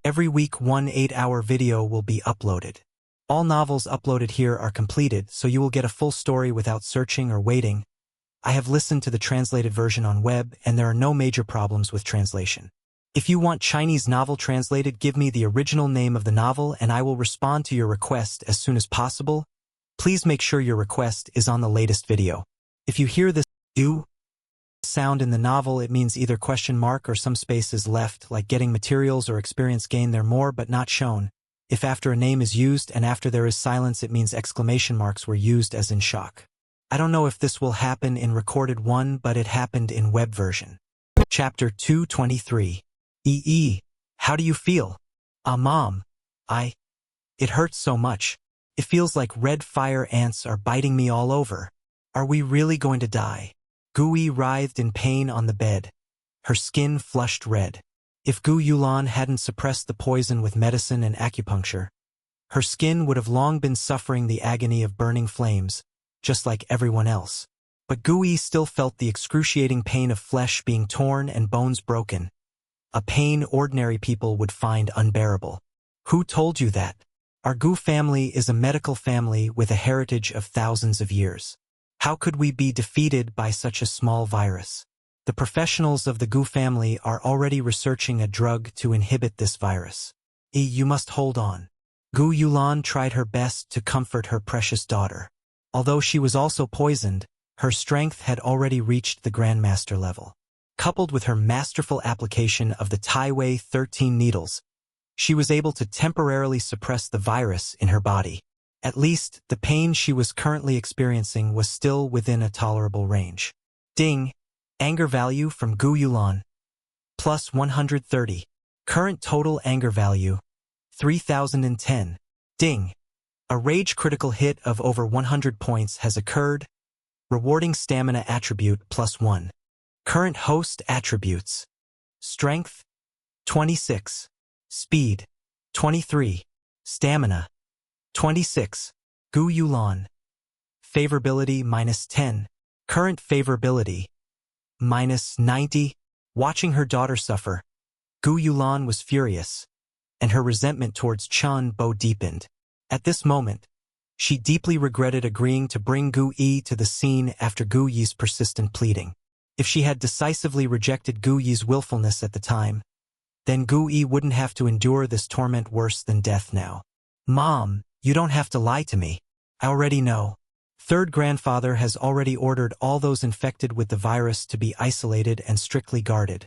Every week, one 8-hour video will be uploaded. All novels uploaded here are completed, so you will get a full story without searching or waiting. I have listened to the translated version on web, and there are no major problems with translation. If you want Chinese novel translated, give me the original name of the novel and I will respond to your request as soon as possible. Please make sure your request is on the latest video. If you hear this "u" sound in the novel, it means either question mark or some space is left, like getting materials or experience gain there more but not shown. If after a name is used and after there is silence, it means exclamation marks were used as in shock. I don't know if this will happen in recorded one, but it happened in web version. Chapter 223. How do you feel? Mom. It hurts so much. It feels like red fire ants are biting me all over. Are we really going to die? Gui writhed in pain on the bed. Her skin flushed red. If Gu Yulan hadn't suppressed the poison with medicine and acupuncture, her skin would have long been suffering the agony of burning flames, just like everyone else. But Gui still felt the excruciating pain of flesh being torn and bones broken, a pain ordinary people would find unbearable. Who told you that? Our Gu family is a medical family with a heritage of thousands of years. How could we be defeated by such a small virus? The professionals of the Gu family are already researching a drug to inhibit this virus. You must hold on. Gu Yulan tried her best to comfort her precious daughter. Although she was also poisoned, her strength had already reached the Grandmaster level. Coupled with her masterful application of the Taiwei 13 needles, she was able to temporarily suppress the virus in her body. At least, the pain she was currently experiencing was still within a tolerable range. Ding! Anger value from Gu Yulan. Plus 130. Current total anger value. 3010. Ding! A rage critical hit of over 100 points has occurred. Rewarding stamina attribute plus 1. Current host attributes. Strength, 26. Speed, 23. Stamina, 26. Gu Yulan. Favorability minus 10. Current favorability, minus 90. Watching her daughter suffer, Gu Yulan was furious, and her resentment towards Chun Bo deepened. At this moment, she deeply regretted agreeing to bring Gu Yi to the scene after Gu Yi's persistent pleading. If she had decisively rejected Gu Yi's willfulness at the time, then Gu Yi wouldn't have to endure this torment worse than death now. Mom, you don't have to lie to me. I already know. Third grandfather has already ordered all those infected with the virus to be isolated and strictly guarded,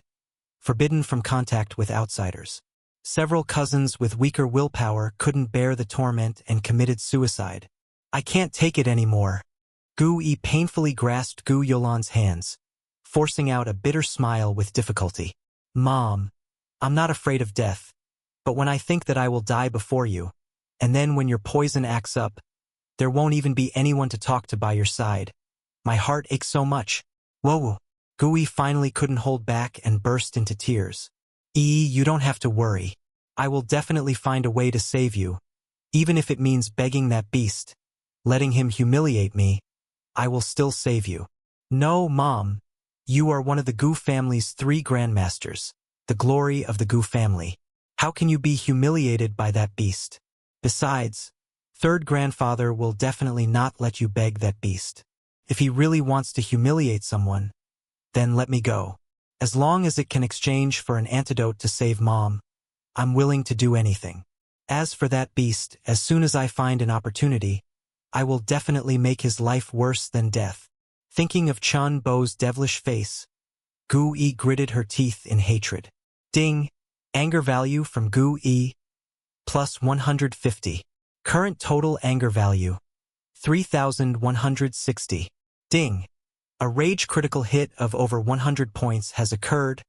forbidden from contact with outsiders. Several cousins with weaker willpower couldn't bear the torment and committed suicide. I can't take it anymore. Gu Yi painfully grasped Gu Yulan's hands, forcing out a bitter smile with difficulty. Mom, I'm not afraid of death, but when I think that I will die before you, and then when your poison acts up, there won't even be anyone to talk to by your side. My heart aches so much. Whoa! Gu Yi finally couldn't hold back and burst into tears. You don't have to worry. I will definitely find a way to save you. Even if it means begging that beast, letting him humiliate me, I will still save you. No, Mom. You are one of the Gu family's 3 grandmasters, the glory of the Gu family. How can you be humiliated by that beast? Besides, third grandfather will definitely not let you beg that beast. If he really wants to humiliate someone, then let me go. As long as it can exchange for an antidote to save Mom, I'm willing to do anything. As for that beast, as soon as I find an opportunity, I will definitely make his life worse than death. Thinking of Chun Bo's devilish face, Gu Yi gritted her teeth in hatred. Ding! Anger value from Gu Yi, plus 150. Current total anger value, 3160. Ding! A rage critical hit of over 100 points has occurred.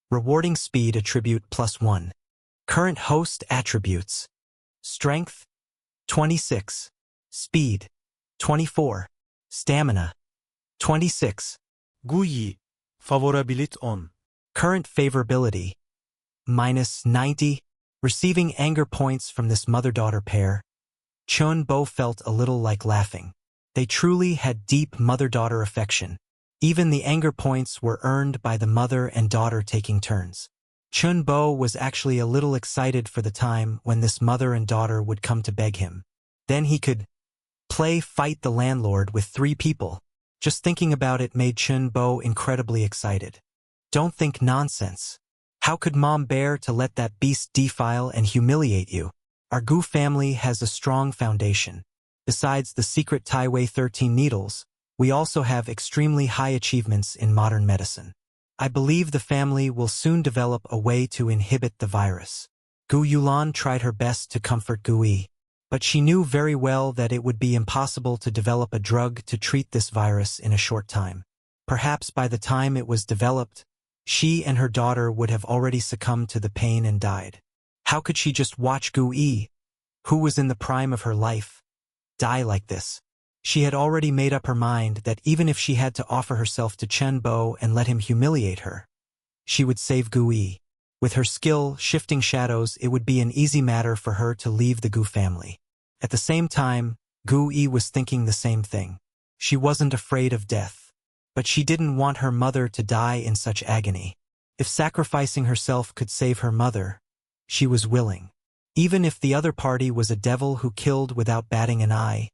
Rewarding speed attribute plus 1. Current host attributes. Strength, 26. Speed, 24. Stamina, 26. Gu Yi, favorability on. Current favorability, minus 90. Receiving anger points from this mother-daughter pair, Chun Bo felt a little like laughing. They truly had deep mother-daughter affection. Even the anger points were earned by the mother and daughter taking turns. Chun Bo was actually a little excited for the time when this mother and daughter would come to beg him. Then he could fight the landlord with 3 people. Just thinking about it made Chun Bo incredibly excited. Don't think nonsense. How could Mom bear to let that beast defile and humiliate you? Our Gu family has a strong foundation. Besides the secret Taiwei 13 needles, we also have extremely high achievements in modern medicine. I believe the family will soon develop a way to inhibit the virus. Gu Yulan tried her best to comfort Gu Yi, but she knew very well that it would be impossible to develop a drug to treat this virus in a short time. Perhaps by the time it was developed, she and her daughter would have already succumbed to the pain and died. How could she just watch Gu Yi, who was in the prime of her life, die like this? She had already made up her mind that even if she had to offer herself to Chen Bo and let him humiliate her, she would save Gu Yi. With her skill shifting shadows, it would be an easy matter for her to leave the Gu family. At the same time, Gu Yi was thinking the same thing. She wasn't afraid of death, but she didn't want her mother to die in such agony. If sacrificing herself could save her mother, she was willing. Even if the other party was a devil who killed without batting an eye,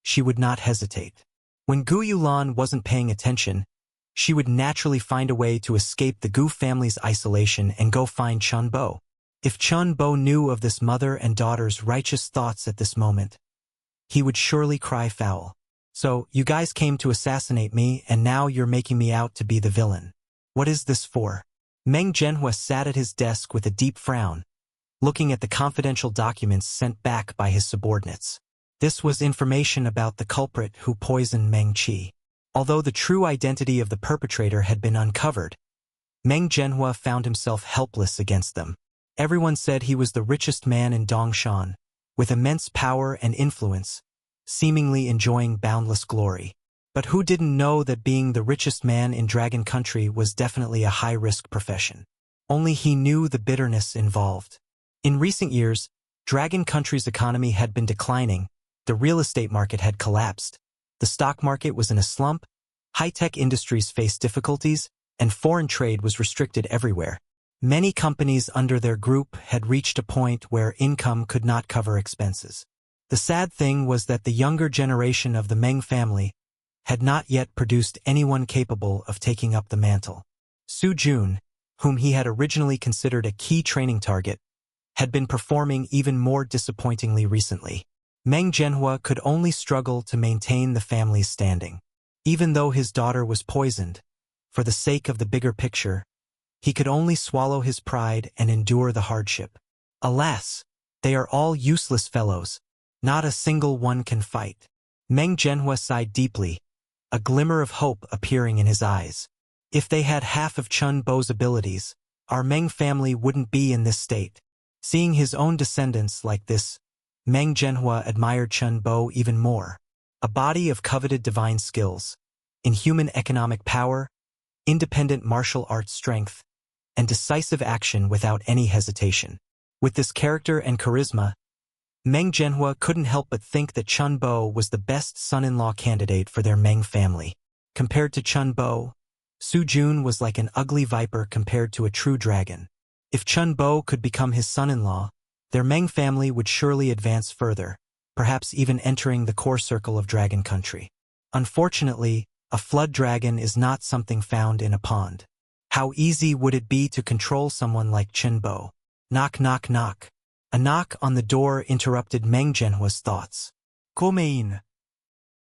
she would not hesitate. When Gu Yulan wasn't paying attention, she would naturally find a way to escape the Gu family's isolation and go find Chun Bo. If Chun Bo knew of this mother and daughter's righteous thoughts at this moment, he would surely cry foul. So, you guys came to assassinate me and now you're making me out to be the villain. What is this for? Meng Zhenhua sat at his desk with a deep frown, looking at the confidential documents sent back by his subordinates. This was information about the culprit who poisoned Meng Qi. Although the true identity of the perpetrator had been uncovered, Meng Zhenhua found himself helpless against them. Everyone said he was the richest man in Dongshan, with immense power and influence, seemingly enjoying boundless glory. But who didn't know that being the richest man in Dragon Country was definitely a high-risk profession? Only he knew the bitterness involved. In recent years, Dragon Country's economy had been declining, the real estate market had collapsed, the stock market was in a slump, high-tech industries faced difficulties, and foreign trade was restricted everywhere. Many companies under their group had reached a point where income could not cover expenses. The sad thing was that the younger generation of the Meng family had not yet produced anyone capable of taking up the mantle. Su Jun, whom he had originally considered a key training target, had been performing even more disappointingly recently. Meng Zhenhua could only struggle to maintain the family's standing. Even though his daughter was poisoned, for the sake of the bigger picture, he could only swallow his pride and endure the hardship. Alas, they are all useless fellows. Not a single one can fight. Meng Zhenhua sighed deeply, a glimmer of hope appearing in his eyes. If they had half of Chun Bo's abilities, our Meng family wouldn't be in this state. Seeing his own descendants like this, Meng Zhenhua admired Chun Bo even more. A body of coveted divine skills, inhuman economic power, independent martial arts strength, and decisive action without any hesitation. With this character and charisma, Meng Zhenhua couldn't help but think that Chun Bo was the best son-in-law candidate for their Meng family. Compared to Chun Bo, Su Jun was like an ugly viper compared to a true dragon. If Chun Bo could become his son-in-law, their Meng family would surely advance further, perhaps even entering the core circle of Dragon Country. Unfortunately, a flood dragon is not something found in a pond. How easy would it be to control someone like Chun Bo? Knock, knock, knock. A knock on the door interrupted Meng Zhenhua's thoughts. Komein.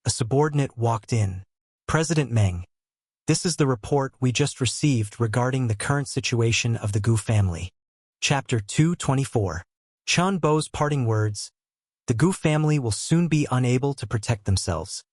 A subordinate walked in. President Meng, this is the report we just received regarding the current situation of the Gu family. Chapter 224. Chun Bo's parting words, "The Gu family will soon be unable to protect themselves,"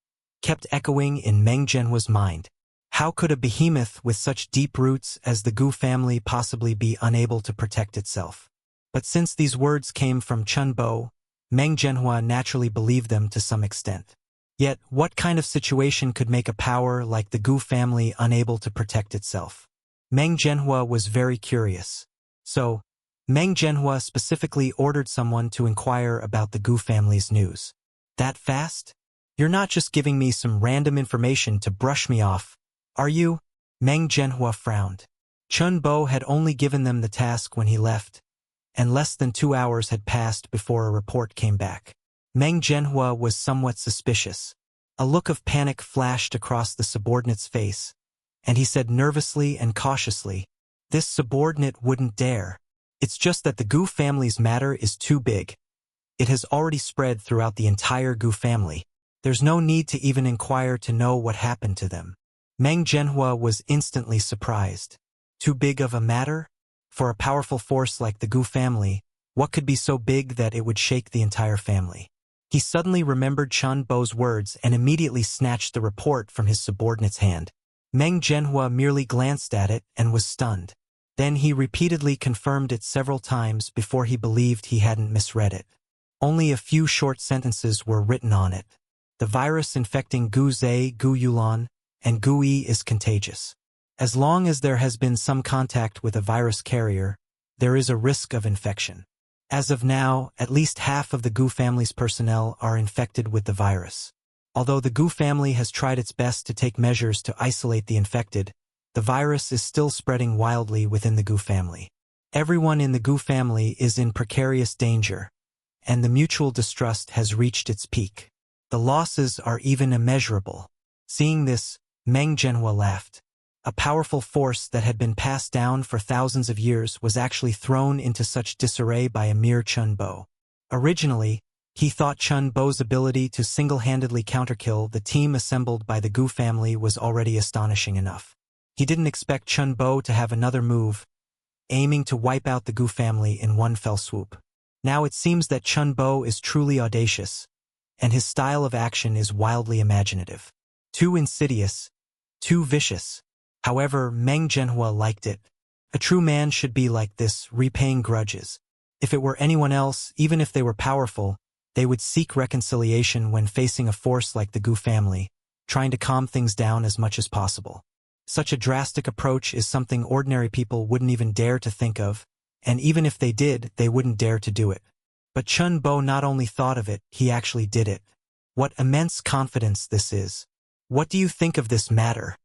kept echoing in Meng Zhenhua's mind. How could a behemoth with such deep roots as the Gu family possibly be unable to protect itself? But since these words came from Chun Bo, Meng Zhenhua naturally believed them to some extent. Yet, what kind of situation could make a power like the Gu family unable to protect itself? Meng Zhenhua was very curious. So, Meng Zhenhua specifically ordered someone to inquire about the Gu family's news. That fast? You're not just giving me some random information to brush me off, are you? Meng Zhenhua frowned. Chun Bo had only given them the task when he left, and less than 2 hours had passed before a report came back. Meng Zhenhua was somewhat suspicious. A look of panic flashed across the subordinate's face, and he said nervously and cautiously, "This subordinate wouldn't dare. It's just that the Gu family's matter is too big. It has already spread throughout the entire Gu family. There's no need to even inquire to know what happened to them." Meng Zhenhua was instantly surprised. Too big of a matter? For a powerful force like the Gu family, what could be so big that it would shake the entire family? He suddenly remembered Chun Bo's words and immediately snatched the report from his subordinate's hand. Meng Zhenhua merely glanced at it and was stunned. Then he repeatedly confirmed it several times before he believed he hadn't misread it. Only a few short sentences were written on it. The virus infecting Gu Zhe, Gu Yulan, and Gu Yi is contagious. As long as there has been some contact with a virus carrier, there is a risk of infection. As of now, at least half of the Gu family's personnel are infected with the virus. Although the Gu family has tried its best to take measures to isolate the infected, the virus is still spreading wildly within the Gu family. Everyone in the Gu family is in precarious danger, and the mutual distrust has reached its peak. The losses are even immeasurable. Seeing this, Meng Zhenhua laughed. A powerful force that had been passed down for thousands of years was actually thrown into such disarray by a mere Chun Bo. Originally, he thought Chun Bo's ability to single-handedly counterkill the team assembled by the Gu family was already astonishing enough. He didn't expect Chun Bo to have another move, aiming to wipe out the Gu family in one fell swoop. Now it seems that Chun Bo is truly audacious, and his style of action is wildly imaginative. Too insidious, too vicious. However, Meng Zhenhua liked it. A true man should be like this, repaying grudges. If it were anyone else, even if they were powerful, they would seek reconciliation when facing a force like the Gu family, trying to calm things down as much as possible. Such a drastic approach is something ordinary people wouldn't even dare to think of, and even if they did, they wouldn't dare to do it. But Chun Bo not only thought of it, he actually did it. What immense confidence this is. What do you think of this matter?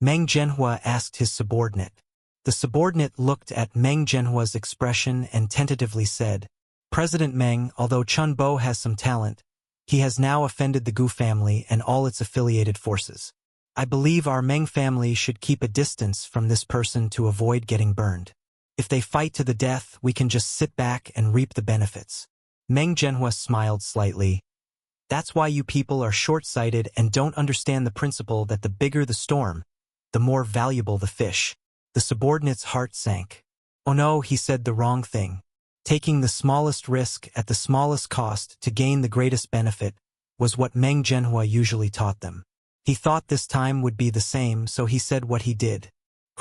Meng Zhenhua asked his subordinate. The subordinate looked at Meng Zhenhua's expression and tentatively said, "President Meng, although Chun Bo has some talent, he has now offended the Gu family and all its affiliated forces. I believe our Meng family should keep a distance from this person to avoid getting burned. If they fight to the death, we can just sit back and reap the benefits." Meng Zhenhua smiled slightly. "That's why you people are short-sighted and don't understand the principle that the bigger the storm, the more valuable the fish." The subordinate's heart sank. "Oh no," he said the wrong thing. Taking the smallest risk at the smallest cost to gain the greatest benefit was what Meng Zhenhua usually taught them. He thought this time would be the same, so he said what he did.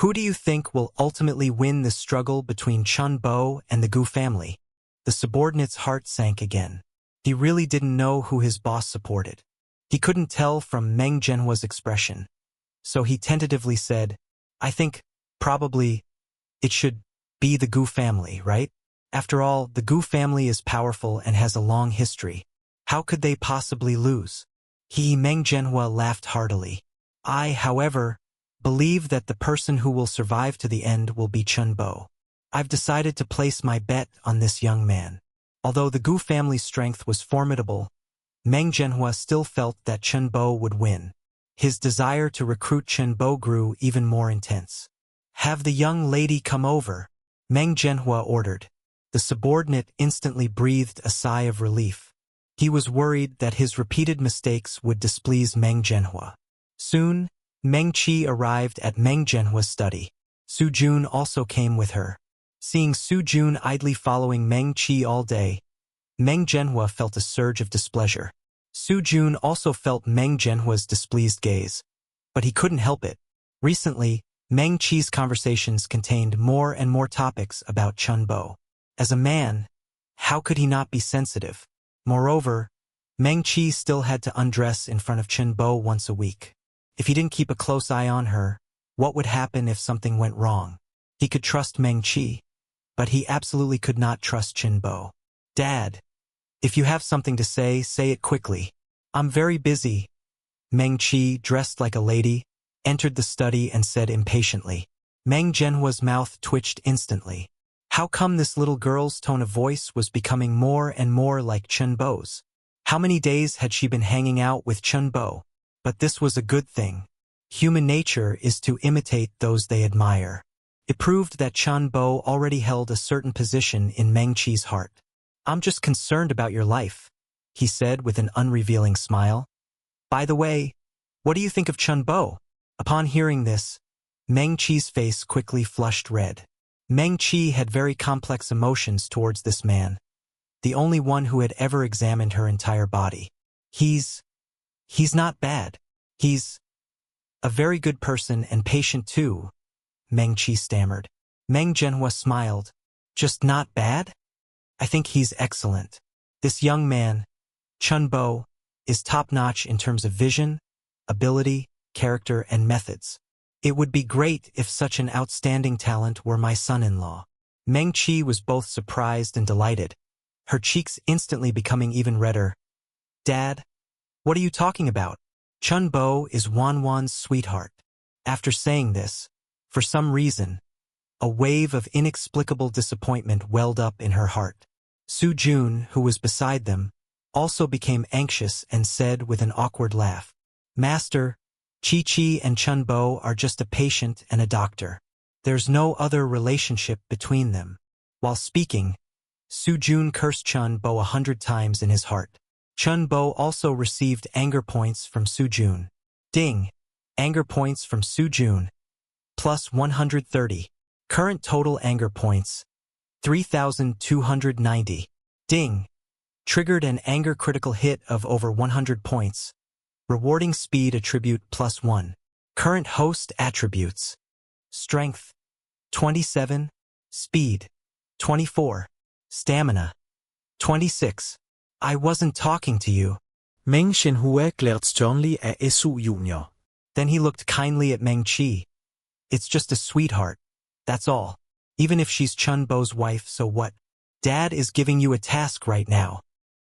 "Who do you think will ultimately win this struggle between Chun Bo and the Gu family?" The subordinate's heart sank again. He really didn't know who his boss supported. He couldn't tell from Meng Zhenhua's expression. So he tentatively said, "I think, probably, it should be the Gu family, right? After all, the Gu family is powerful and has a long history. How could they possibly lose?" Meng Zhenhua laughed heartily. "I, however, believe that the person who will survive to the end will be Chun Bo. I've decided to place my bet on this young man." Although the Gu family's strength was formidable, Meng Zhenhua still felt that Chun Bo would win. His desire to recruit Chun Bo grew even more intense. "Have the young lady come over," Meng Zhenhua ordered. The subordinate instantly breathed a sigh of relief. He was worried that his repeated mistakes would displease Meng Zhenhua. Soon, Meng Qi arrived at Meng Zhenhua's study. Su Jun also came with her. Seeing Su Jun idly following Meng Qi all day, Meng Zhenhua felt a surge of displeasure. Su Jun also felt Meng Zhenhua's displeased gaze, but he couldn't help it. Recently, Meng Qi's conversations contained more and more topics about Chun Bo. As a man, how could he not be sensitive? Moreover, Meng Qi still had to undress in front of Chun Bo once a week. If he didn't keep a close eye on her, what would happen if something went wrong? He could trust Meng Qi, but he absolutely could not trust Chun Bo. "Dad, if you have something to say it quickly." "I'm very busy." Meng Qi, dressed like a lady, entered the study and said impatiently. Meng Zhenhua's mouth twitched instantly. How come this little girl's tone of voice was becoming more and more like Chen Bo's? How many days had she been hanging out with Chen Bo? But this was a good thing. Human nature is to imitate those they admire. It proved that Chen Bo already held a certain position in Meng Qi's heart. I'm just concerned about your life, he said with an unrevealing smile. By the way, what do you think of Chen Bo? Upon hearing this, Meng Qi's face quickly flushed red. Meng Qi had very complex emotions towards this man, the only one who had ever examined her entire body. He's not bad. He's a very good person and patient too, Meng Qi stammered. Meng Zhenhua smiled. Just not bad? I think he's excellent. This young man, Chen Bo, is top-notch in terms of vision, ability, character, and methods. It would be great if such an outstanding talent were my son-in-law. Meng Qi was both surprised and delighted, her cheeks instantly becoming even redder. Dad, what are you talking about? Chen Bo is Wan's sweetheart. After saying this, for some reason, a wave of inexplicable disappointment welled up in her heart. Su Jun, who was beside them, also became anxious and said with an awkward laugh, Master, Chi and Chen Bo are just a patient and a doctor. There's no other relationship between them. While speaking, Su Jun cursed Chen Bo 100 times in his heart. Chen Bo also received anger points from Su Jun. Ding! Anger points from Su Jun. Plus 130. Current total anger points, 3,290. Ding! Triggered an anger critical hit of over 100 points. Rewarding speed attribute plus 1. Current host attributes. Strength, 27. Speed, 24. Stamina, 26. I wasn't talking to you. Meng Zhenhua erklärt sternly Su Junior. Then he looked kindly at Meng Qi. It's just a sweetheart. That's all. Even if she's Chen Bo's wife, so what? Dad is giving you a task right now.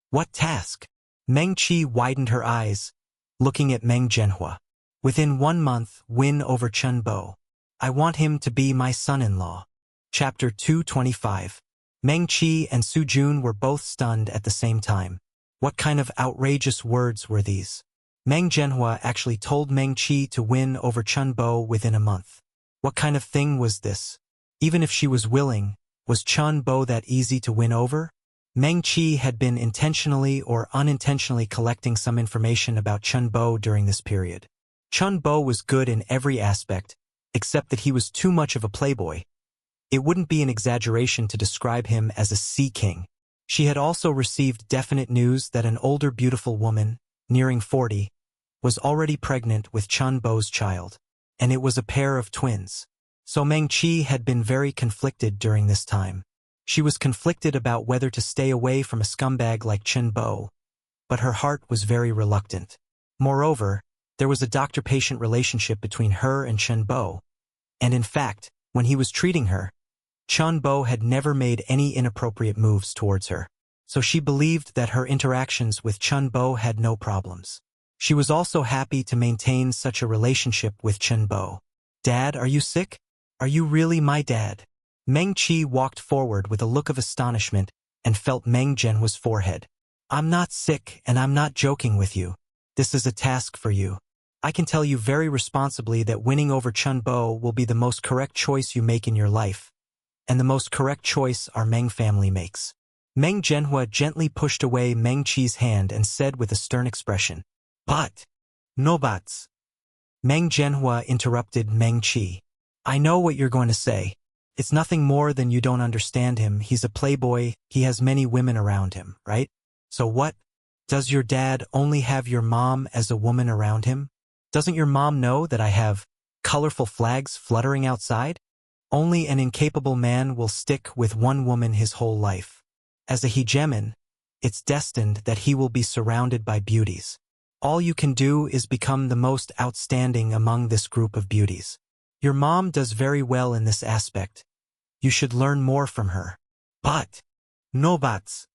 What task? Meng Qi widened her eyes, looking at Meng Zhenhua. Within 1 month, win over Chen Bo. I want him to be my son-in-law. Chapter 225. Meng Qi and Su Jun were both stunned at the same time. What kind of outrageous words were these? Meng Zhenhua actually told Meng Qi to win over Chen Bo within a month. What kind of thing was this? Even if she was willing, was Chen Bo that easy to win over? Meng Qi had been intentionally or unintentionally collecting some information about Chen Bo during this period. Chen Bo was good in every aspect, except that he was too much of a playboy. It wouldn't be an exaggeration to describe him as a sea king. She had also received definite news that an older beautiful woman, nearing 40, was already pregnant with Chen Bo's child, and it was a pair of twins. So Meng Qi had been very conflicted during this time. She was conflicted about whether to stay away from a scumbag like Chen Bo, but her heart was very reluctant. Moreover, there was a doctor-patient relationship between her and Chen Bo, and in fact, when he was treating her, Chen Bo had never made any inappropriate moves towards her, so she believed that her interactions with Chen Bo had no problems. She was also happy to maintain such a relationship with Chen Bo. Dad, are you sick? Are you really my dad? Meng Qi walked forward with a look of astonishment and felt Meng Zhenhua's forehead. I'm not sick and I'm not joking with you. This is a task for you. I can tell you very responsibly that winning over Chen Bo will be the most correct choice you make in your life, and the most correct choice our Meng family makes. Meng Zhenhua gently pushed away Meng Qi's hand and said with a stern expression, But, no buts. Meng Zhenhua interrupted Meng Qi. I know what you're going to say. It's nothing more than you don't understand him. He's a playboy, he has many women around him, right? So what? Does your dad only have your mom as a woman around him? Doesn't your mom know that I have colorful flags fluttering outside? Only an incapable man will stick with one woman his whole life. As a hegemon, it's destined that he will be surrounded by beauties. All you can do is become the most outstanding among this group of beauties. Your mom does very well in this aspect. You should learn more from her. But, no buts.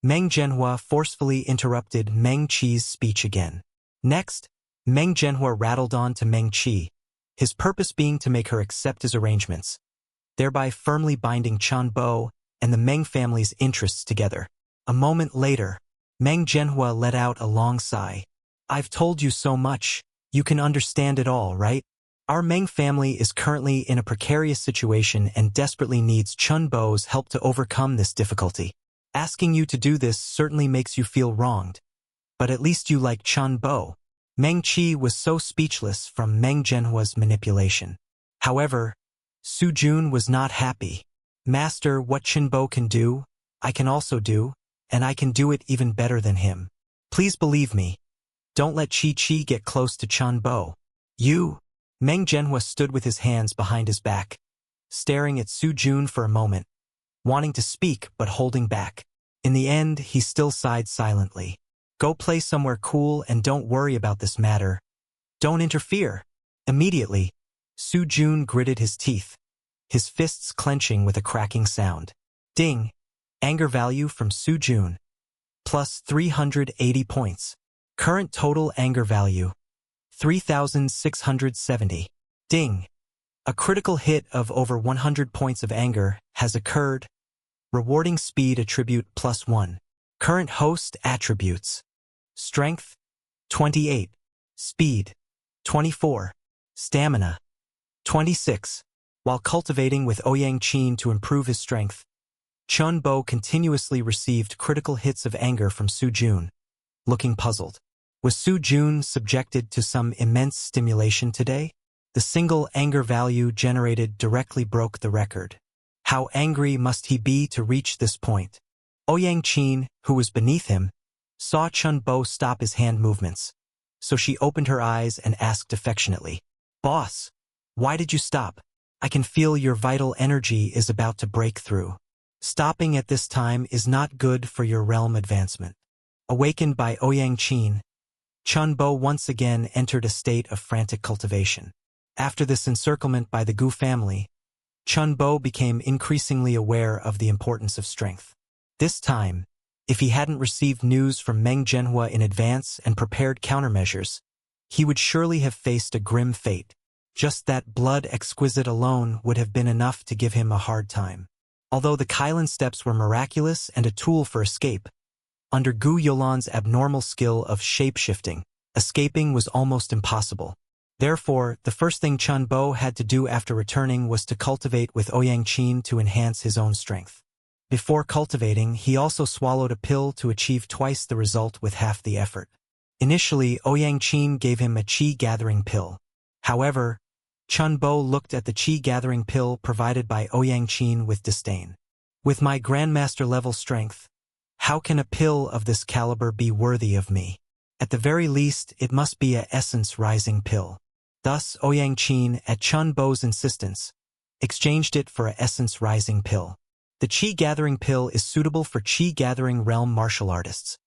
Meng Zhenhua forcefully interrupted Meng Qi's speech again. Next, Meng Zhenhua rattled on to Meng Qi. his purpose being to make her accept his arrangements, thereby firmly binding Chen Bo and the Meng family's interests together. A moment later, Meng Zhenhua let out a long sigh. I've told you so much. You can understand it all, right? Our Meng family is currently in a precarious situation and desperately needs Chen Bo's help to overcome this difficulty. Asking you to do this certainly makes you feel wronged, but at least you like Chen Bo. Meng Qi was so speechless from Meng Zhenhua's manipulation. However, Su Jun was not happy. Master, what Chen Bo can do, I can also do, and I can do it even better than him. Please believe me. Don't let Qi get close to Chen Bo. You. Meng Zhenhua stood with his hands behind his back, staring at Su Jun for a moment, wanting to speak but holding back. In the end, he still sighed silently. Go play somewhere cool and don't worry about this matter. Don't interfere. Immediately, Su Jun gritted his teeth, his fists clenching with a cracking sound. Ding! Anger value from Su Jun. Plus 380 points. Current total anger value. 3,670. Ding! A critical hit of over 100 points of anger has occurred. Rewarding speed attribute +1. Current host attributes. Strength, 28. Speed, 24. Stamina, 26. While cultivating with Ouyang Qin to improve his strength, Chen Bo continuously received critical hits of anger from Su Jun. Looking puzzled. Was Su Jun subjected to some immense stimulation today? The single anger value generated directly broke the record. How angry must he be to reach this point? Ouyang Qin, who was beneath him, saw Chen Bo stop his hand movements, so she opened her eyes and asked affectionately, Boss, why did you stop? I can feel your vital energy is about to break through. Stopping at this time is not good for your realm advancement. Awakened by Ouyang Qin, Chen Bo once again entered a state of frantic cultivation. After this encirclement by the Gu family, Chen Bo became increasingly aware of the importance of strength. This time, if he hadn't received news from Meng Zhenhua in advance and prepared countermeasures, he would surely have faced a grim fate. Just that blood exquisite alone would have been enough to give him a hard time. Although the Kailan steps were miraculous and a tool for escape, under Gu Yolan's abnormal skill of shape-shifting, escaping was almost impossible. Therefore, the first thing Chen Bo had to do after returning was to cultivate with Ouyang Qin to enhance his own strength. Before cultivating, he also swallowed a pill to achieve twice the result with half the effort. Initially, Ouyang Qin gave him a qi-gathering pill. However, Chen Bo looked at the qi-gathering pill provided by Ouyang Qin with disdain. With my grandmaster-level strength, how can a pill of this caliber be worthy of me? At the very least, it must be a essence-rising pill. Thus, Ouyang Qin, at Chen Bo's insistence, exchanged it for a essence-rising pill. The qi-gathering pill is suitable for qi-gathering realm martial artists,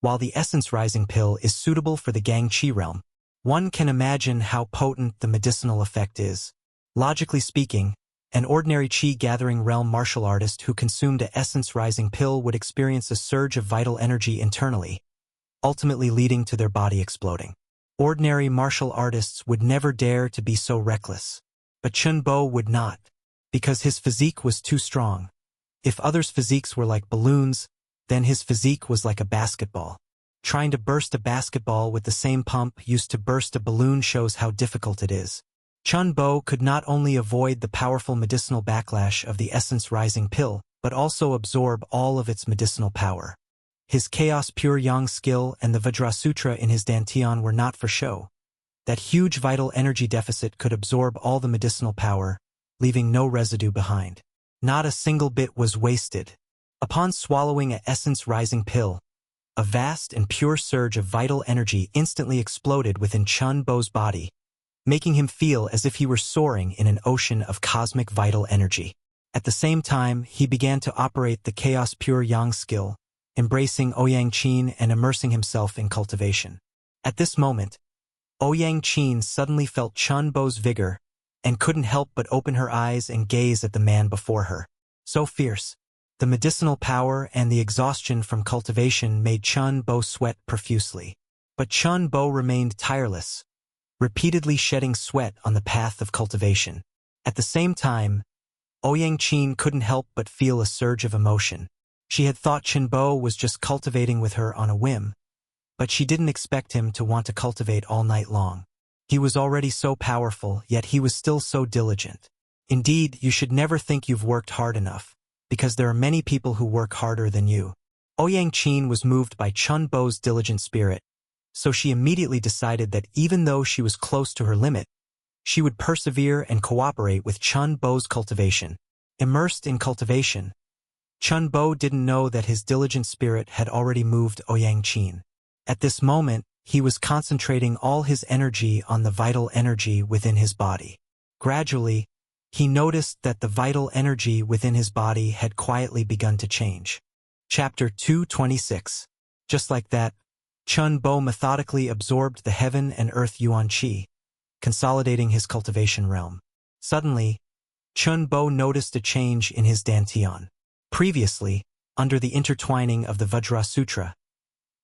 while the essence-rising pill is suitable for the Gang Qi realm. One can imagine how potent the medicinal effect is. Logically speaking, an ordinary qi-gathering realm martial artist who consumed a essence-rising pill would experience a surge of vital energy internally, ultimately leading to their body exploding. Ordinary martial artists would never dare to be so reckless. But Chen Bo would not, because his physique was too strong. If others' physiques were like balloons, then his physique was like a basketball. Trying to burst a basketball with the same pump used to burst a balloon shows how difficult it is. Chen Bo could not only avoid the powerful medicinal backlash of the essence-rising pill, but also absorb all of its medicinal power. His Chaos Pure Yang skill and the Vajrasutra in his Dantian were not for show. That huge vital energy deficit could absorb all the medicinal power, leaving no residue behind. Not a single bit was wasted. Upon swallowing an essence-rising pill, a vast and pure surge of vital energy instantly exploded within Chen Bo's body, making him feel as if he were soaring in an ocean of cosmic vital energy. At the same time, he began to operate the Chaos Pure Yang skill, embracing Ouyang Qin and immersing himself in cultivation. At this moment, Ouyang Qin suddenly felt Chen Bo's vigor and couldn't help but open her eyes and gaze at the man before her. So fierce. The medicinal power and the exhaustion from cultivation made Chen Bo sweat profusely. But Chen Bo remained tireless, repeatedly shedding sweat on the path of cultivation. At the same time, Ouyang Qin couldn't help but feel a surge of emotion. She had thought Qinbo was just cultivating with her on a whim, but she didn't expect him to want to cultivate all night long. He was already so powerful, yet he was still so diligent. Indeed, you should never think you've worked hard enough, because there are many people who work harder than you. Ouyang Qin was moved by Qinbo's diligent spirit, so she immediately decided that even though she was close to her limit, she would persevere and cooperate with Qinbo's cultivation. Immersed in cultivation, Qinbo didn't know that his diligent spirit had already moved Ouyang Qin. At this moment, he was concentrating all his energy on the vital energy within his body. Gradually, he noticed that the vital energy within his body had quietly begun to change. Chapter 226. Just like that, Qinbo methodically absorbed the heaven and earth yuan qi, consolidating his cultivation realm. Suddenly, Qinbo noticed a change in his dantian. Previously, under the intertwining of the Vajra Sutra,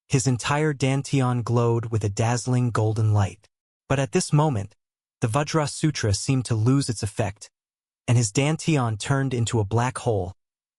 his entire dantian glowed with a dazzling golden light. But at this moment, the Vajra Sutra seemed to lose its effect, and his dantian turned into a black hole,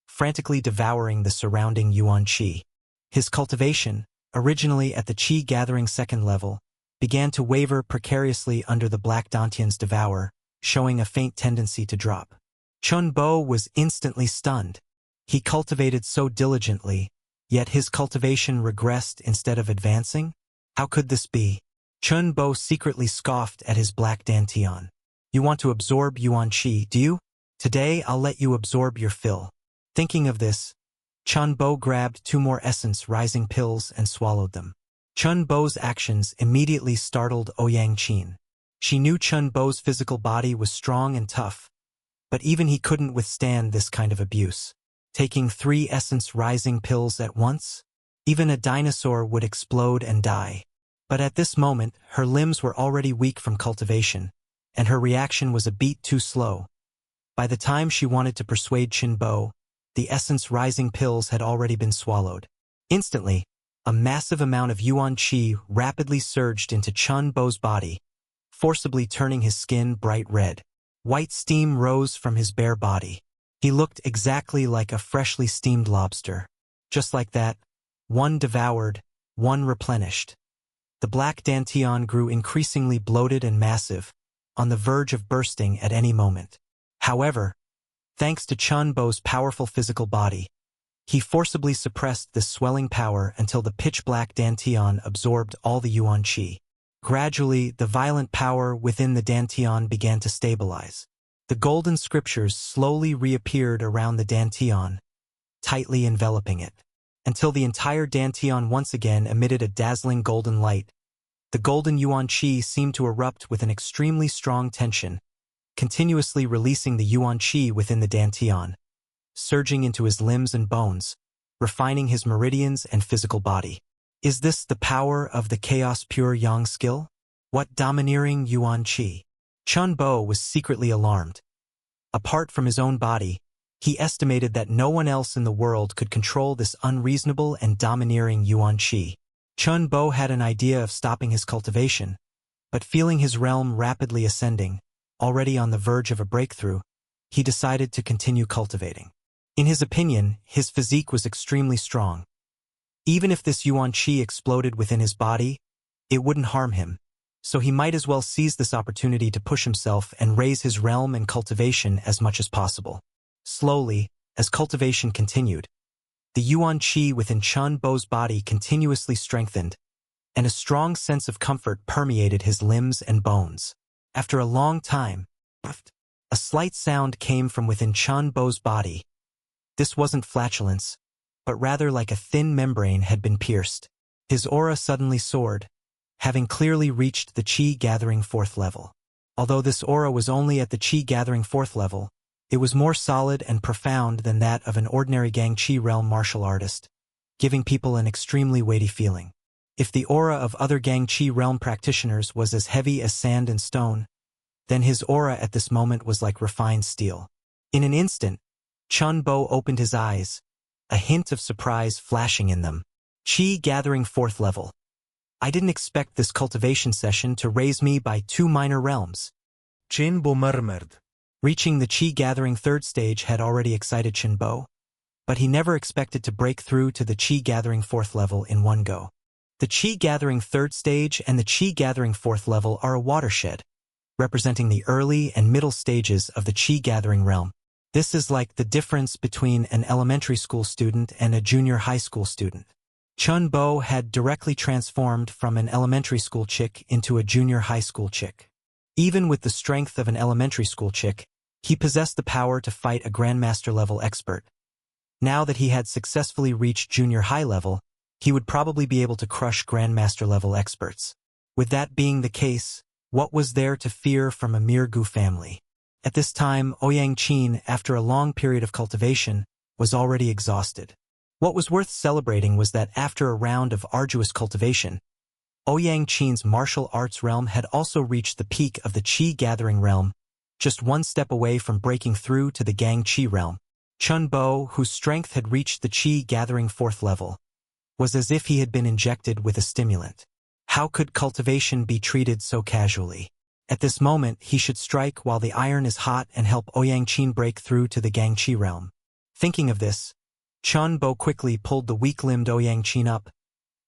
frantically devouring the surrounding yuan qi. His cultivation, originally at the qi gathering second level, began to waver precariously under the black dantian's devour, showing a faint tendency to drop. Qinbo was instantly stunned. He cultivated so diligently, yet his cultivation regressed instead of advancing? How could this be? Qinbo secretly scoffed at his black dantian. You want to absorb yuan qi, do you? Today I'll let you absorb your fill. Thinking of this, Qinbo grabbed 2 more essence rising pills and swallowed them. Qinbo's actions immediately startled Ouyang Qin. She knew Qinbo's physical body was strong and tough, but even he couldn't withstand this kind of abuse. Taking 3 essence rising pills at once? Even a dinosaur would explode and die. But at this moment, her limbs were already weak from cultivation, and her reaction was a beat too slow. By the time she wanted to persuade Qinbo, the essence rising pills had already been swallowed. Instantly, a massive amount of yuan qi rapidly surged into Qinbo's body, forcibly turning his skin bright red. White steam rose from his bare body. He looked exactly like a freshly steamed lobster. Just like that, one devoured, one replenished. The black dantian grew increasingly bloated and massive, on the verge of bursting at any moment. However, thanks to Qinbo's powerful physical body, he forcibly suppressed this swelling power until the pitch-black dantian absorbed all the yuan qi. Gradually, the violent power within the dantian began to stabilize. The golden scriptures slowly reappeared around the dantian, tightly enveloping it, until the entire dantian once again emitted a dazzling golden light. The golden yuan qi seemed to erupt with an extremely strong tension, continuously releasing the yuan qi within the dantian, surging into his limbs and bones, refining his meridians and physical body. Is this the power of the chaos pure yang skill? What domineering yuan qi? Qinbo was secretly alarmed. Apart from his own body, he estimated that no one else in the world could control this unreasonable and domineering yuan qi. Qinbo had an idea of stopping his cultivation, but feeling his realm rapidly ascending, already on the verge of a breakthrough, he decided to continue cultivating. In his opinion, his physique was extremely strong. Even if this yuan qi exploded within his body, it wouldn't harm him, so he might as well seize this opportunity to push himself and raise his realm and cultivation as much as possible. Slowly, as cultivation continued, the yuan qi within Qinbo's body continuously strengthened, and a strong sense of comfort permeated his limbs and bones. After a long time, a slight sound came from within Qinbo's body. This wasn't flatulence, but rather like a thin membrane had been pierced. His aura suddenly soared, having clearly reached the qi gathering 4th level. Although this aura was only at the qi gathering 4th level, it was more solid and profound than that of an ordinary gang qi realm martial artist, giving people an extremely weighty feeling. If the aura of other gang qi realm practitioners was as heavy as sand and stone, then his aura at this moment was like refined steel. In an instant, Qinbo opened his eyes, a hint of surprise flashing in them. Qi gathering 4th level. I didn't expect this cultivation session to raise me by 2 minor realms. Chenbo murmured. Reaching the Qi Gathering 3rd stage had already excited Chenbo, but he never expected to break through to the Qi Gathering 4th level in one go. The Qi Gathering 3rd stage and the Qi Gathering 4th level are a watershed, representing the early and middle stages of the Qi Gathering realm. This is like the difference between an elementary school student and a junior high school student. Chenbo had directly transformed from an elementary school chick into a junior high school chick. Even with the strength of an elementary school chick, he possessed the power to fight a Grandmaster-level expert. Now that he had successfully reached junior high level, he would probably be able to crush Grandmaster-level experts. With that being the case, what was there to fear from a mere Gu family? At this time, Ouyang Qin, after a long period of cultivation, was already exhausted. What was worth celebrating was that after a round of arduous cultivation, Ouyang Qin's martial arts realm had also reached the peak of the Qi Gathering realm, just one step away from breaking through to the Gang Qi realm. Chenbo, whose strength had reached the Qi Gathering 4th level, was as if he had been injected with a stimulant. How could cultivation be treated so casually? At this moment, he should strike while the iron is hot and help Ouyang Qin break through to the Gang Qi realm. Thinking of this, Chenbo quickly pulled the weak-limbed Ouyang Qin up,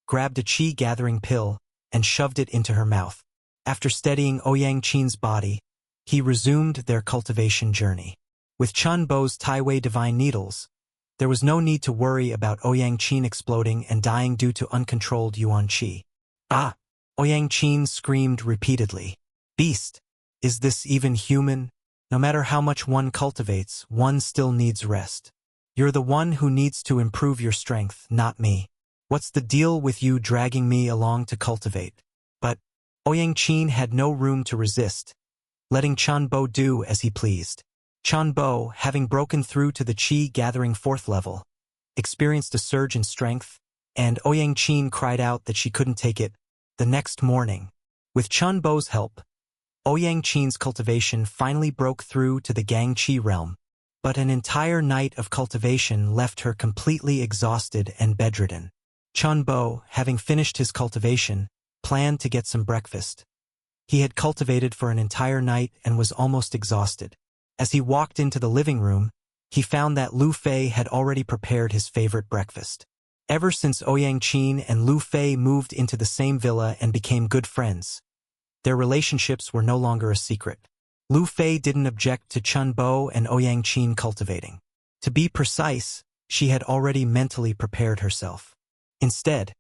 grabbed a Qi Gathering pill, and shoved it into her mouth. After steadying Ouyang Qin's body, he resumed their cultivation journey. With Chenbo's Taiwei Divine Needles, there was no need to worry about Ouyang Qin exploding and dying due to uncontrolled Yuan Qi. Ah! Ouyang Qin screamed repeatedly. Beast! Is this even human? No matter how much one cultivates, one still needs rest. You're the one who needs to improve your strength, not me. What's the deal with you dragging me along to cultivate? But Ouyang Qin had no room to resist, letting Chenbo do as he pleased. Chenbo, having broken through to the Qi Gathering 4th level, experienced a surge in strength, and Ouyang Qin cried out that she couldn't take it. The next morning, with Chenbo's help, Ouyang Qin's cultivation finally broke through to the Gang Qi realm, but an entire night of cultivation left her completely exhausted and bedridden. Chenbo, having finished his cultivation, planned to get some breakfast. He had cultivated for an entire night and was almost exhausted. As he walked into the living room, he found that Lu Fei had already prepared his favorite breakfast. Ever since Ouyang Qin and Lu Fei moved into the same villa and became good friends, their relationships were no longer a secret. Lu Fei didn't object to Chenbo and Ouyang Qin cultivating. To be precise, she had already mentally prepared herself. Instead,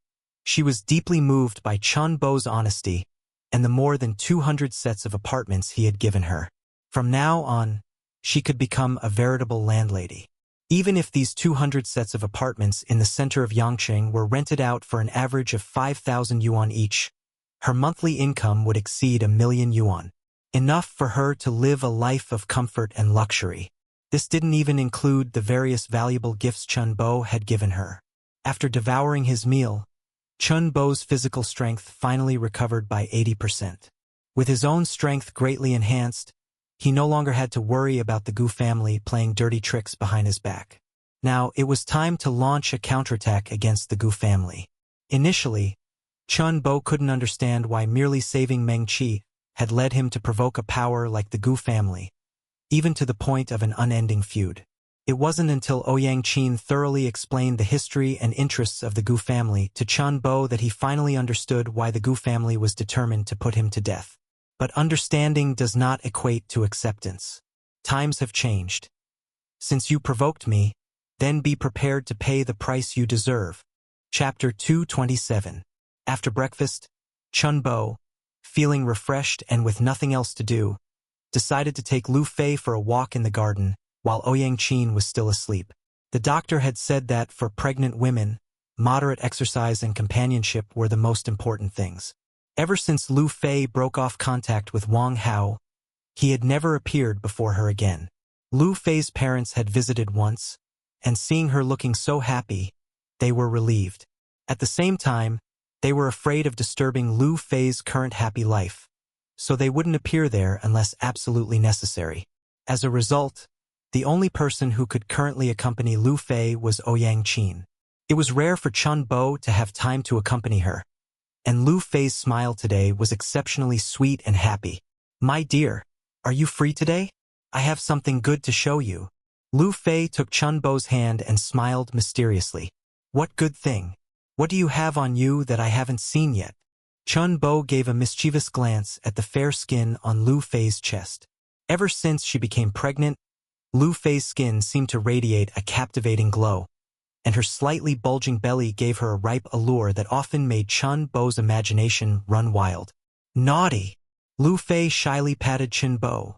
she was deeply moved by Chenbo's honesty and the more than 200 sets of apartments he had given her. From now on, she could become a veritable landlady. Even if these 200 sets of apartments in the center of Yangqing were rented out for an average of 5,000 yuan each, her monthly income would exceed 1,000,000 yuan. Enough for her to live a life of comfort and luxury. This didn't even include the various valuable gifts Chenbo had given her. After devouring his meal, Chenbo's physical strength finally recovered by 80%. With his own strength greatly enhanced, he no longer had to worry about the Gu family playing dirty tricks behind his back. Now, it was time to launch a counterattack against the Gu family. Initially, Chenbo couldn't understand why merely saving Meng Qi had led him to provoke a power like the Gu family, even to the point of an unending feud. It wasn't until Ouyang Qin thoroughly explained the history and interests of the Gu family to Chenbo that he finally understood why the Gu family was determined to put him to death. But understanding does not equate to acceptance. Times have changed. Since you provoked me, then be prepared to pay the price you deserve. Chapter 227. After breakfast, Chenbo, feeling refreshed and with nothing else to do, decided to take Lu Fei for a walk in the garden while Ouyang Qin was still asleep. The doctor had said that for pregnant women, moderate exercise and companionship were the most important things. Ever since Lu Fei broke off contact with Wang Hao, he had never appeared before her again. Lu Fei's parents had visited once, and seeing her looking so happy, they were relieved. At the same time, they were afraid of disturbing Lu Fei's current happy life, so they wouldn't appear there unless absolutely necessary. As a result, the only person who could currently accompany Lu Fei was Ouyang Qin. It was rare for Chenbo to have time to accompany her, and Lu Fei's smile today was exceptionally sweet and happy. "My dear, are you free today? I have something good to show you." Lu Fei took Chun Bo's hand and smiled mysteriously. "What good thing? What do you have on you that I haven't seen yet?" Chun Bo gave a mischievous glance at the fair skin on Lu Fei's chest. Ever since she became pregnant, Lu Fei's skin seemed to radiate a captivating glow, and her slightly bulging belly gave her a ripe allure that often made Chun Bo's imagination run wild. "Naughty!" Lu Fei shyly patted Chun Bo.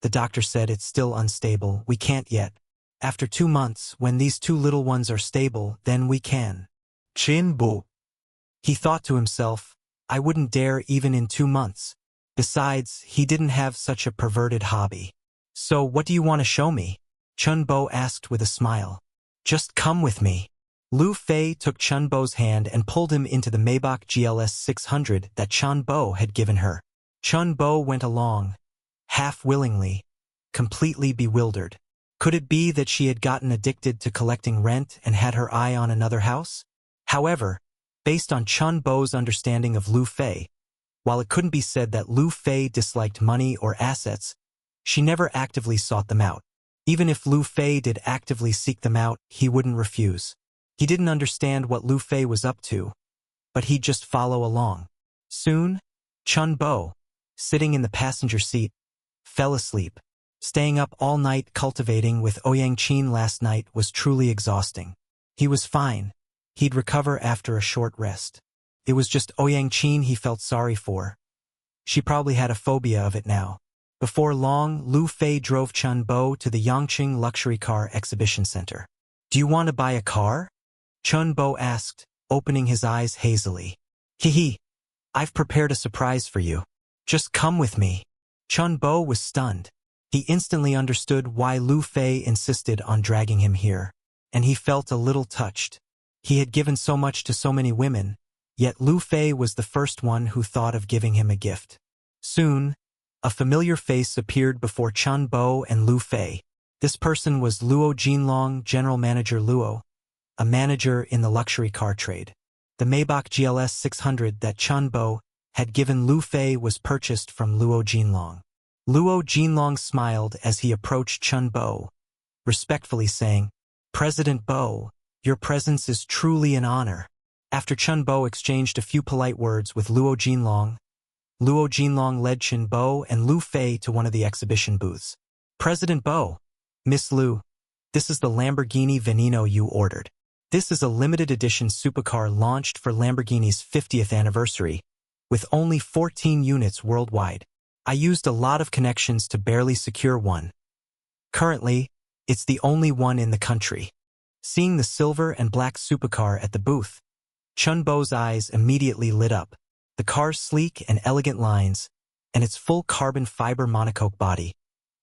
"The doctor said it's still unstable. We can't yet. After 2 months, when these 2 little ones are stable, then we can." Chun Bo. He thought to himself, I wouldn't dare even in 2 months. Besides, he didn't have such a perverted hobby. "So what do you want to show me?" Chun Bo asked with a smile. "Just come with me." Lu Fei took Chun Bo's hand and pulled him into the Maybach GLS 600 that Chun Bo had given her. Chun Bo went along, half willingly, completely bewildered. Could it be that she had gotten addicted to collecting rent and had her eye on another house? However, based on Chun Bo's understanding of Lu Fei, while it couldn't be said that Lu Fei disliked money or assets, she never actively sought them out. Even if Lu Fei did actively seek them out, he wouldn't refuse. He didn't understand what Lu Fei was up to, but he'd just follow along. Soon, Chun Bo, sitting in the passenger seat, fell asleep. Staying up all night cultivating with Ouyang Qin last night was truly exhausting. He was fine. He'd recover after a short rest. It was just Ouyang Qin he felt sorry for. She probably had a phobia of it now. Before long, Lu Fei drove Chun Bo to the Yangqing Luxury Car Exhibition Center. "Do you want to buy a car?" Chun Bo asked, opening his eyes hazily. "Hee, I've prepared a surprise for you. Just come with me." Chun Bo was stunned. He instantly understood why Lu Fei insisted on dragging him here, and he felt a little touched. He had given so much to so many women, yet Lu Fei was the first one who thought of giving him a gift. Soon, a familiar face appeared before Chun Bo and Lu Fei. This person was Luo Jinlong, General Manager Luo, a manager in the luxury car trade. The Maybach GLS 600 that Chun Bo had given Lu Fei was purchased from Luo Jinlong. Luo Jinlong smiled as he approached Chun Bo, respectfully saying, "President Bo, your presence is truly an honor." After Chun Bo exchanged a few polite words with Luo Jinlong led Chun Bo and Lu Fei to one of the exhibition booths. "President Bo, Miss Lu, this is the Lamborghini Veneno you ordered. This is a limited edition supercar launched for Lamborghini's 50th anniversary, with only 14 units worldwide. I used a lot of connections to barely secure one. Currently, it's the only one in the country." Seeing the silver and black supercar at the booth, Chun Bo's eyes immediately lit up. The car's sleek and elegant lines, and its full carbon fiber monocoque body,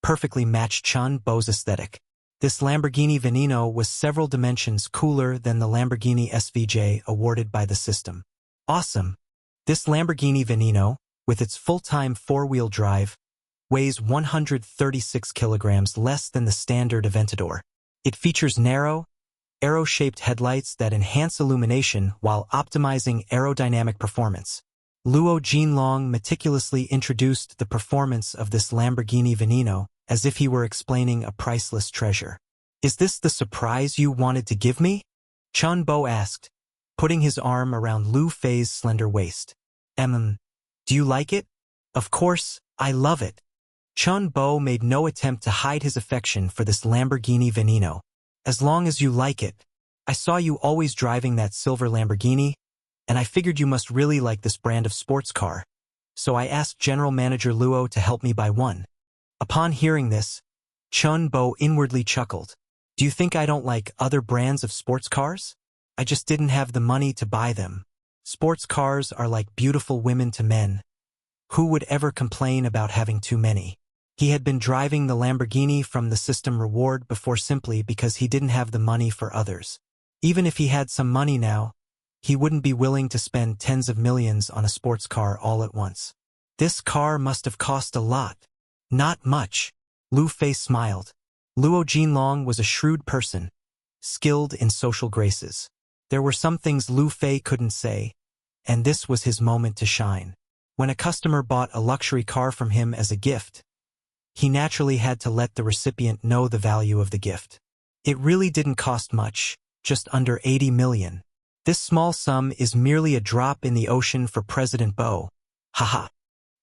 perfectly matched Chun Bo's aesthetic. This Lamborghini Veneno was several dimensions cooler than the Lamborghini SVJ awarded by the system. Awesome! This Lamborghini Veneno, with its full-time 4-wheel drive, weighs 136 kilograms less than the standard Aventador. It features narrow, arrow-shaped headlights that enhance illumination while optimizing aerodynamic performance. Luo Jinlong meticulously introduced the performance of this Lamborghini Veneno as if he were explaining a priceless treasure. "Is this the surprise you wanted to give me?" Chun Bo asked, putting his arm around Lu Fei's slender waist. Do you like it?" "Of course, I love it." Chun Bo made no attempt to hide his affection for this Lamborghini Veneno. "As long as you like it. I saw you always driving that silver Lamborghini, and I figured you must really like this brand of sports car. So I asked General Manager Luo to help me buy one." Upon hearing this, Chun Bo inwardly chuckled. "Do you think I don't like other brands of sports cars? I just didn't have the money to buy them. Sports cars are like beautiful women to men. Who would ever complain about having too many?" He had been driving the Lamborghini from the system reward before simply because he didn't have the money for others. Even if he had some money now, he wouldn't be willing to spend tens of millions on a sports car all at once. "This car must have cost a lot." "Not much." Lu Fei smiled. Luo Jinlong was a shrewd person, skilled in social graces. There were some things Lu Fei couldn't say, and this was his moment to shine. When a customer bought a luxury car from him as a gift, he naturally had to let the recipient know the value of the gift. It really didn't cost much, just under 80 million. This small sum is merely a drop in the ocean for President Bo. Haha.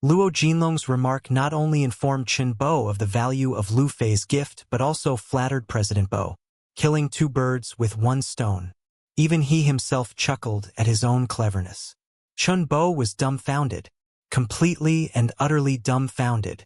Luo Jinlong's remark not only informed Chen Bo of the value of Lu Fei's gift but also flattered President Bo, killing two birds with one stone. Even he himself chuckled at his own cleverness. Chen Bo was dumbfounded, completely and utterly dumbfounded.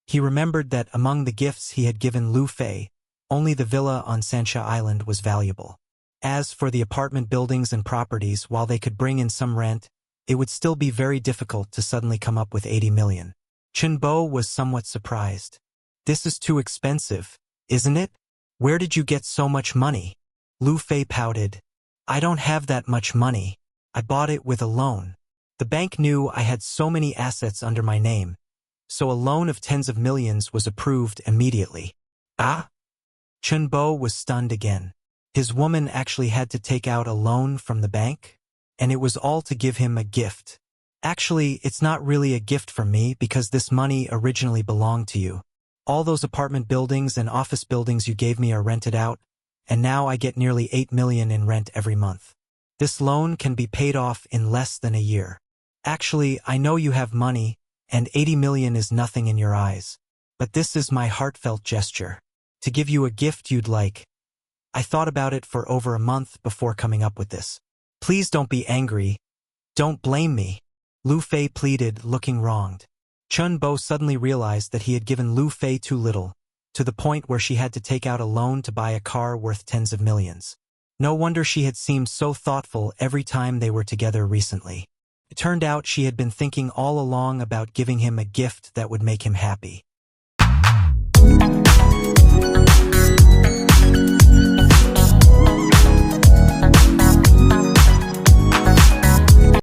He remembered that among the gifts he had given Lu Fei, only the villa on Sanxia Island was valuable. As for the apartment buildings and properties, while they could bring in some rent, it would still be very difficult to suddenly come up with 80 million. Chen Bo was somewhat surprised. This is too expensive, isn't it? Where did you get so much money? Lu Fei pouted. I don't have that much money. I bought it with a loan. The bank knew I had so many assets under my name, so a loan of tens of millions was approved immediately. Ah? Chen Bo was stunned again. His woman actually had to take out a loan from the bank? And it was all to give him a gift. Actually, it's not really a gift from me because this money originally belonged to you. All those apartment buildings and office buildings you gave me are rented out, and now I get nearly 8 million in rent every month. This loan can be paid off in less than a year. Actually, I know you have money, and 80 million is nothing in your eyes. But this is my heartfelt gesture. To give you a gift you'd like. I thought about it for over a month before coming up with this. Please don't be angry. Don't blame me. Lu Fei pleaded, looking wronged. Chen Bo suddenly realized that he had given Lu Fei too little, to the point where she had to take out a loan to buy a car worth tens of millions. No wonder she had seemed so thoughtful every time they were together recently. It turned out she had been thinking all along about giving him a gift that would make him happy.